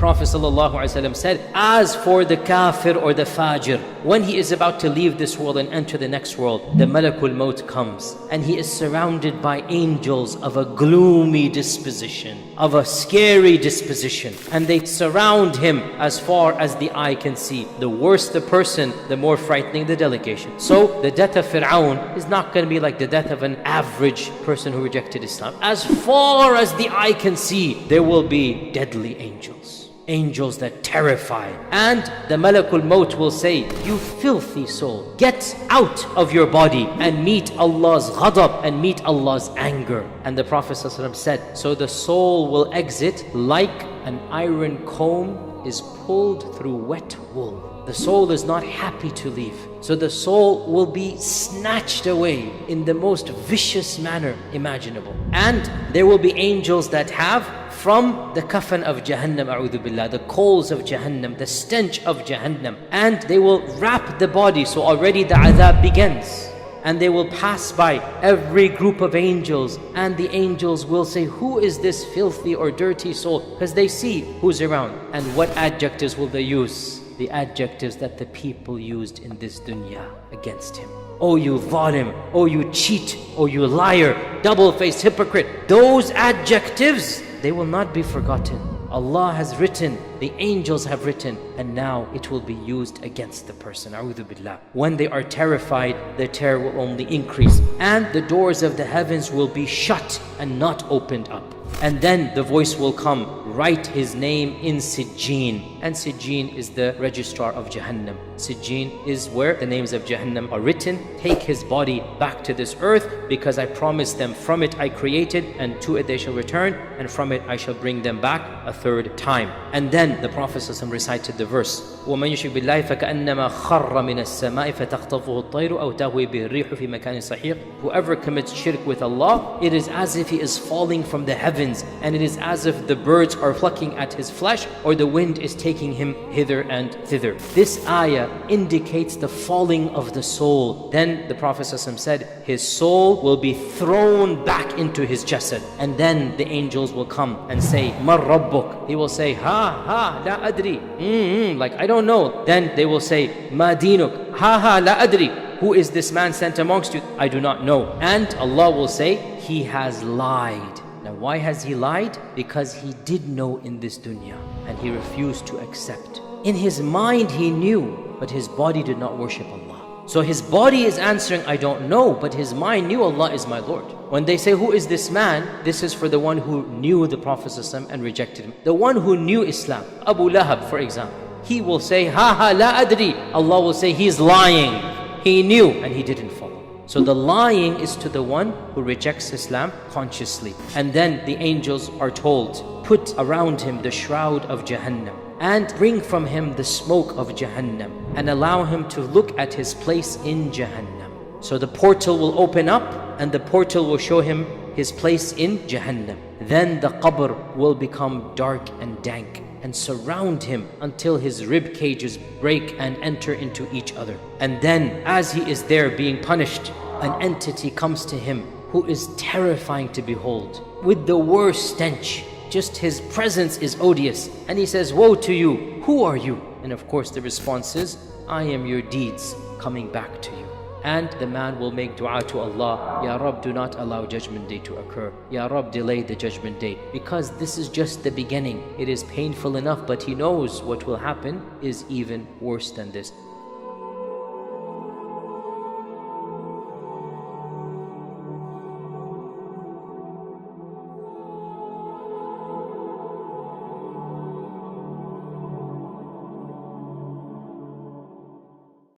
Prophet ﷺ said, as for the kafir or the fajr, when he is about to leave this world and enter the next world, the Malakul Maut comes and he is surrounded by angels of a gloomy disposition, of a scary disposition, and they surround him as far as the eye can see. The worse the person, the more frightening the delegation. So the death of Fir'aun is not going to be like the death of an average person who rejected Islam. As far as the eye can see, there will be deadly angels. Angels that terrify. And the Malakul Maut will say, you filthy soul, get out of your body and meet Allah's ghadab and meet Allah's anger. And the Prophet ﷺ said, so the soul will exit like an iron comb is pulled through wet wool. The soul is not happy to leave. So the soul will be snatched away in the most vicious manner imaginable. And there will be angels that have from the kafan of Jahannam, a'udhu billah, the coals of Jahannam, the stench of Jahannam. And they will wrap the body, so already the adhab begins. And they will pass by every group of angels, and the angels will say, who is this filthy or dirty soul? Because they see who's around. And what adjectives will they use? The adjectives that the people used in this dunya against him. Oh, you zalim, oh, you cheat, oh, you liar, double-faced hypocrite. Those adjectives, they will not be forgotten. Allah has written, the angels have written, and now it will be used against the person. A'udhu billah. When they are terrified, their terror will only increase, and the doors of the heavens will be shut and not opened up. And then the voice will come, write his name in Sijjeen. And Sijjeen is the registrar of Jahannam. Sijjeen is where the names of Jahannam are written. Take his body back to this earth, because I promised them, from it I created, and to it they shall return, and from it I shall bring them back a third time. And then the Prophet ﷺ recited the verse, وَمَنْ يُشْرِكْ بِاللَّهِ فَكَأَنَّمَا خَرَّ مِنَ السَّمَاءِ فَتَخْطَفُهُ الطَّيْرُ أَوْ تَهْوِي بِهِ الرِّيحُ فِي مَكَانٍ صَحِيقٍ. Whoever commits shirk with Allah, it is as if he is falling from the heavens, and it is as if the birds are plucking at his flesh, or the wind is taking him hither and thither. This ayah indicates the falling of the soul. Then the Prophet ﷺ said, his soul will be thrown back into his jasad, and then the angels will come and say, مَا رَبُّكَ. He will say, ha, la adri. Like, I don't know. Then they will say, مَا دِينُكَ. Ha, la adri. Who is this man sent amongst you? I do not know. And Allah will say, he has lied. Now why has he lied? Because he did know in this dunya, and he refused to accept. In his mind he knew, but his body did not worship Allah. So his body is answering, I don't know, but his mind knew Allah is my Lord. When they say, who is this man? This is for the one who knew the Prophet ﷺ and rejected him. The one who knew Islam, Abu Lahab for example, he will say, ha, la adri. Allah will say, he is lying. He knew and he didn't follow. So the lying is to the one who rejects Islam consciously. And then the angels are told, put around him the shroud of Jahannam, and bring from him the smoke of Jahannam, and allow him to look at his place in Jahannam. So the portal will open up, and the portal will show him his place in Jahannam. Then the qabr will become dark and dank, and surround him until his rib cages break and enter into each other. And then as he is there being punished, an entity comes to him who is terrifying to behold, with the worst stench. Just his presence is odious. And he says, woe to you, who are you? And of course the response is, I am your deeds coming back to you. And the man will make dua to Allah, Ya Rab, do not allow judgment day to occur. Ya Rab, delay the judgment day. Because this is just the beginning. It is painful enough, but he knows what will happen is even worse than this.